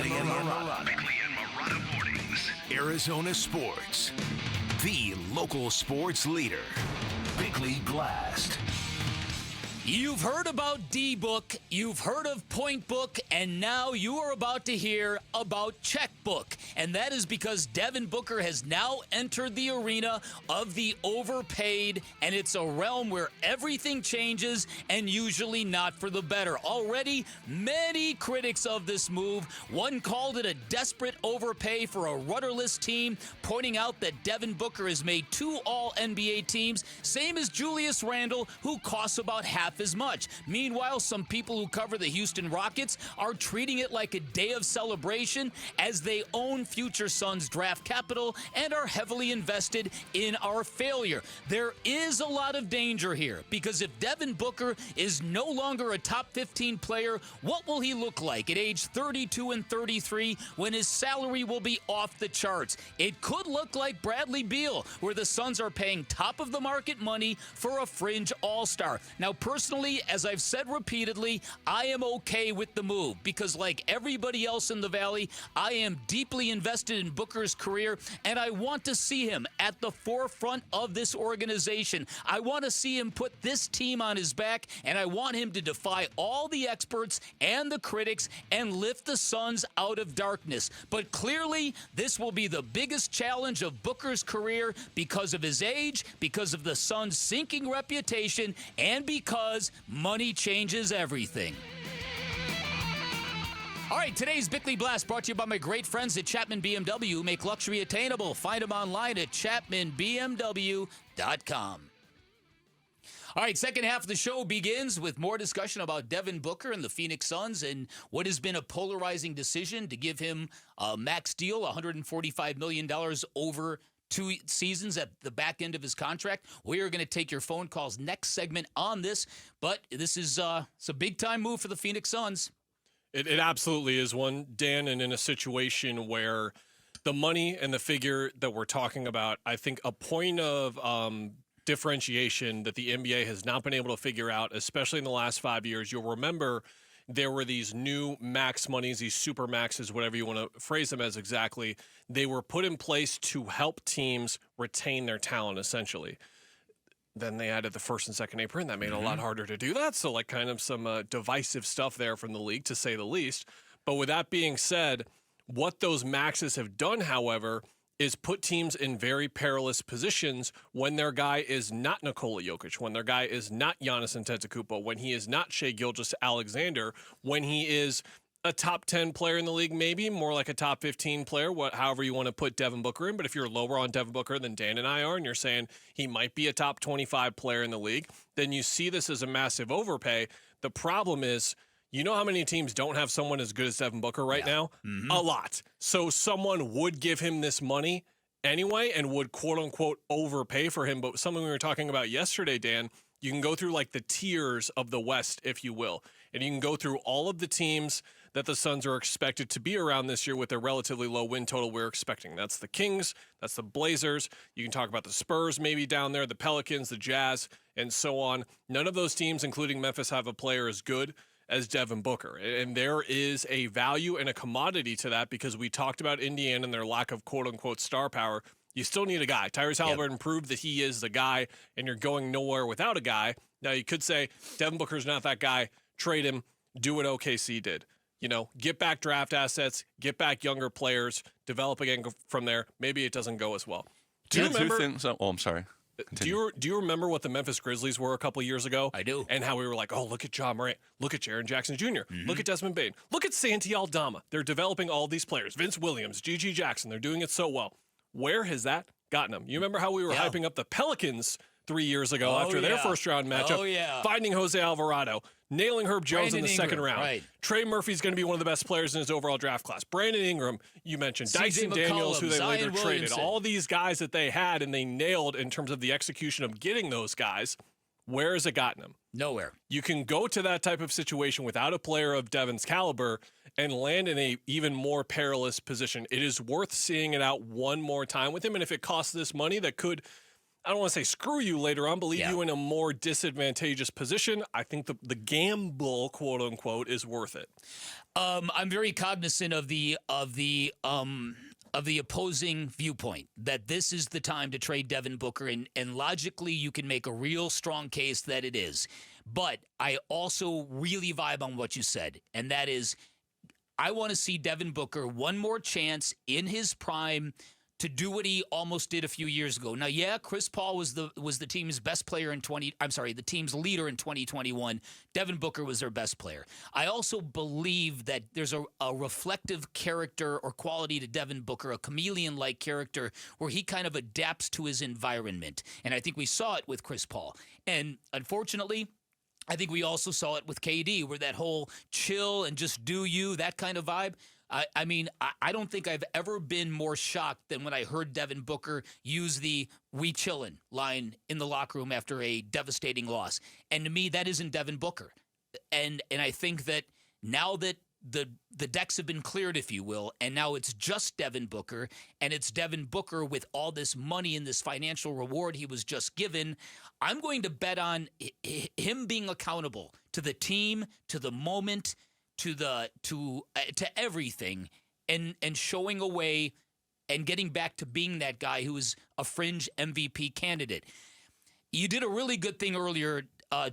Bickley and Marotta. Bickley and Marotta Mornings. Arizona Sports. The local sports leader. Bickley Blast. You've heard about D-Book, you've heard of Point Book, and now you are about to hear about Checkbook. And that is because Devin Booker has now entered the arena of the overpaid, and it's a realm where everything changes, and usually not for the better. Already, many critics of this move. One called it a desperate overpay for a rudderless team, pointing out that Devin Booker has made 2 All-NBA teams, same as Julius Randle, who costs about half as much. Meanwhile, some people who cover the Houston Rockets are treating it like a day of celebration as they own future Suns draft capital and are heavily invested in our failure. There is a lot of danger here because if Devin Booker is no longer a top 15 player, what will he look like at age 32 and 33 when his salary will be off the charts? It could look like Bradley Beal, where the Suns are paying top of the market money for a fringe all-star. Now, personally, as I've said repeatedly, I am okay with the move because like everybody else in the Valley, I am deeply invested in Booker's career and I want to see him at the forefront of this organization. I want to see him put this team on his back and I want him to defy all the experts and the critics and lift the Suns out of darkness. But clearly, this will be the biggest challenge of Booker's career because of his age, because of the Suns' sinking reputation, and because money changes everything. All right, today's Bickley Blast brought to you by my great friends at Chapman BMW who make luxury attainable. Find them online at chapmanbmw.com. All right, second half of the show begins with more discussion about Devin Booker and the Phoenix Suns and what has been a polarizing decision to give him a max deal, $145 million over 2 seasons at the back end of his contract. We are going to take your phone calls next segment on this, but this is it's a big-time move for the Phoenix Suns. It absolutely is one, Dan, and in a situation where the money and the figure that we're talking about, I think a point of differentiation that the NBA has not been able to figure out, especially in the last 5 years. You'll remember there were these new max monies, these super maxes, whatever you want to phrase them as exactly. They were put in place to help teams retain their talent, essentially. Then they added the first and second apron. That made it a lot harder to do that. So like kind of some divisive stuff there from the league, to say the least. But with that being said, what those maxes have done, however, is put teams in very perilous positions when their guy is not Nikola Jokic, when their guy is not Giannis Antetokounmpo, when he is not Shai Gilgeous-Alexander, when he is a top 10 player in the league, maybe more like a top 15 player, however you want to put Devin Booker in. But if you're lower on Devin Booker than Dan and I are, and you're saying he might be a top 25 player in the league, then you see this as a massive overpay. The problem is, you know how many teams don't have someone as good as Devin Booker right now? A lot. So someone would give him this money anyway and would quote-unquote overpay for him. But something we were talking about yesterday, Dan, you can go through like the tiers of the West, if you will. And you can go through all of the teams that the Suns are expected to be around this year with their relatively low win total we're expecting. That's the Kings, that's the Blazers. You can talk about the Spurs maybe down there, the Pelicans, the Jazz, and so on. None of those teams, including Memphis, have a player as good as Devin Booker. And there is a value and a commodity to that because we talked about Indiana and their lack of quote-unquote star power. You still need a guy. Tyrese Halliburton proved that he is the guy, and you're going nowhere without a guy. Now, you could say Devin Booker's not that guy. Trade him. Do what OKC did. You know, get back draft assets, get back younger players, develop again from there. Maybe it doesn't go as well. Do you remember? I'm sorry. Do you remember what the Memphis Grizzlies were a couple of years ago? I do. And how we were like, oh, look at Ja Morant, look at Jaren Jackson Jr., look at Desmond Bane, look at Santi Aldama. They're developing all these players. Vince Williams, Gigi Jackson, they're doing it so well. Where has that gotten them? You remember how we were hyping up the Pelicans 3 years ago after their first round matchup, finding Jose Alvarado, nailing Herb Jones in the second round. Right. Trey Murphy's going to be one of the best players in his overall draft class. Brandon Ingram, you mentioned. Dyson Daniels, who they later traded. All these guys that they had and they nailed in terms of the execution of getting those guys. Where has it gotten them? Nowhere. You can go to that type of situation without a player of Devin's caliber and land in a even more perilous position. It is worth seeing it out one more time with him. And if it costs this money that could, I don't want to say screw you later on, but leave you in a more disadvantageous position, I think the gamble, quote unquote, is worth it. I'm very cognizant of the opposing viewpoint that this is the time to trade Devin Booker, and logically you can make a real strong case that it is. But I also really vibe on what you said, and that is I want to see Devin Booker one more chance in his prime to do what he almost did a few years ago. Now, yeah, Chris Paul was the team's best player the team's leader in 2021. Devin Booker was their best player. I also believe that there's a reflective character or quality to Devin Booker, a chameleon-like character where he kind of adapts to his environment. And I think we saw it with Chris Paul. And unfortunately, I think we also saw it with KD, where that whole chill and just do you, that kind of vibe. I mean, I don't think I've ever been more shocked than when I heard Devin Booker use the "we chillin" line in the locker room after a devastating loss. And to me, that isn't Devin Booker. And I think that now that the decks have been cleared, if you will, and now it's just Devin Booker, and it's Devin Booker with all this money and this financial reward he was just given, I'm going to bet on him being accountable to the team, to the moment, to everything, and showing a way and getting back to being that guy who is a fringe MVP candidate. You did a really good thing earlier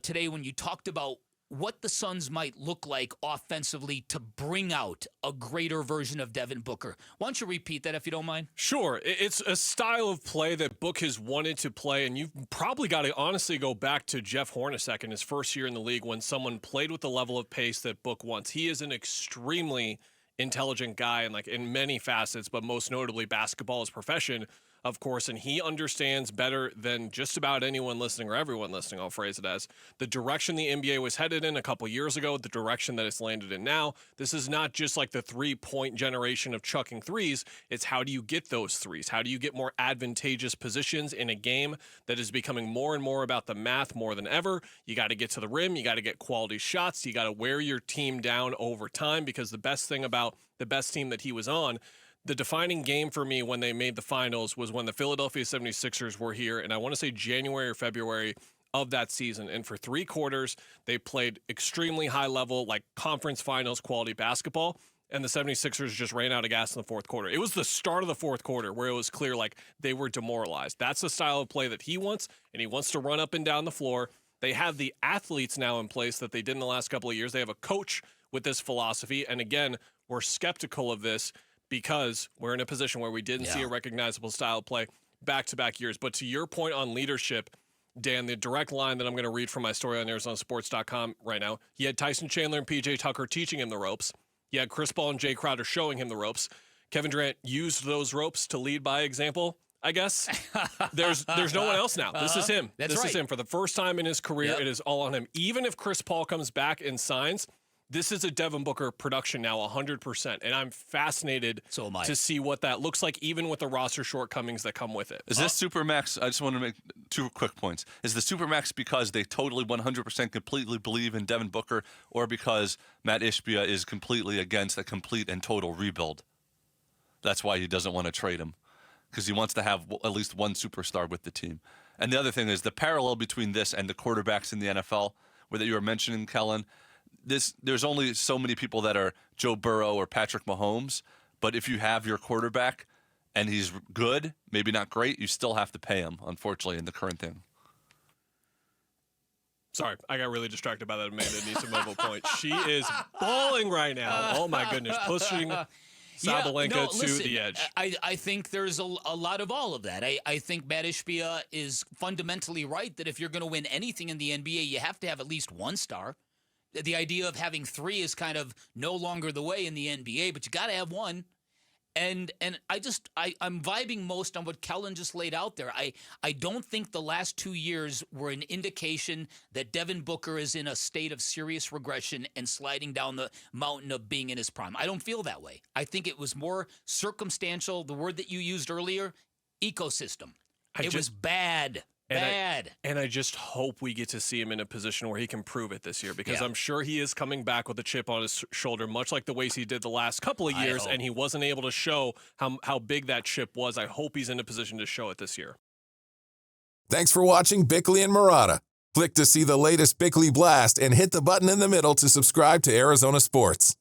today when you talked about what the Suns might look like offensively to bring out a greater version of Devin Booker. Why don't you repeat that if you don't mind? Sure. It's a style of play that Book has wanted to play, and you've probably got to honestly go back to Jeff Hornacek in his first year in the league when someone played with the level of pace that Book wants. He is an extremely intelligent guy and in many facets, but most notably basketball, his profession, of course, and he understands better than just about anyone listening or everyone listening, I'll phrase it as, the direction the NBA was headed in a couple years ago, the direction that it's landed in now. This is not just like the three-point generation of chucking threes. It's how do you get those threes? How do you get more advantageous positions in a game that is becoming more and more about the math more than ever? You got to get to the rim. You got to get quality shots. You got to wear your team down over time, because the best thing about the best team that he was on, the defining game for me when they made the finals was when the Philadelphia 76ers were here, and I want to say January or February of that season. And for 3 quarters, they played extremely high level, like conference finals quality basketball, and the 76ers just ran out of gas in the fourth quarter. It was the start of the fourth quarter where it was clear like they were demoralized. That's the style of play that he wants, and he wants to run up and down the floor. They have the athletes now in place that they did in the last couple of years. They have a coach with this philosophy, and again, we're skeptical of this because we're in a position where we didn't see a recognizable style of play back-to-back years. But to your point on leadership, Dan, the direct line that I'm going to read from my story on ArizonaSports.com right now, he had Tyson Chandler and P.J. Tucker teaching him the ropes. He had Chris Paul and Jay Crowder showing him the ropes. Kevin Durant used those ropes to lead by example, I guess. There's no one else now. This is him. This is him. For the first time in his career, it is all on him. Even if Chris Paul comes back and signs, this is a Devin Booker production now, 100%, and I'm fascinated to see what that looks like, even with the roster shortcomings that come with it. Is this Supermax? I just want to make 2 quick points. Is the Supermax because they totally 100% completely believe in Devin Booker, or because Matt Ishbia is completely against a complete and total rebuild? That's why he doesn't want to trade him, because he wants to have at least one superstar with the team. And the other thing is the parallel between this and the quarterbacks in the NFL, that you were mentioning, Kellen. There's only so many people that are Joe Burrow or Patrick Mahomes, but if you have your quarterback and he's good, maybe not great, you still have to pay him, unfortunately, in the current thing. Sorry, I got really distracted by that Amanda needs a mobile point. She is bawling right now. Oh, my goodness. Pushing Sabalenka to the edge. I think there's a lot of all of that. I think Matt Ishbia is fundamentally right that if you're going to win anything in the NBA, you have to have at least one star. The idea of having 3 is kind of no longer the way in the NBA, but you got to have one. And I'm vibing most on what Kellen just laid out there. I don't think the last 2 years were an indication that Devin Booker is in a state of serious regression and sliding down the mountain of being in his prime. I don't feel that way. I think it was more circumstantial. The word that you used earlier, ecosystem. It was bad. And I just hope we get to see him in a position where he can prove it this year, because I'm sure he is coming back with a chip on his shoulder, much like the ways he did the last couple of years, and he wasn't able to show how big that chip was. I hope he's in a position to show it this year. Thanks for watching Bickley and Marotta. Click to see the latest Bickley Blast and hit the button in the middle to subscribe to Arizona Sports.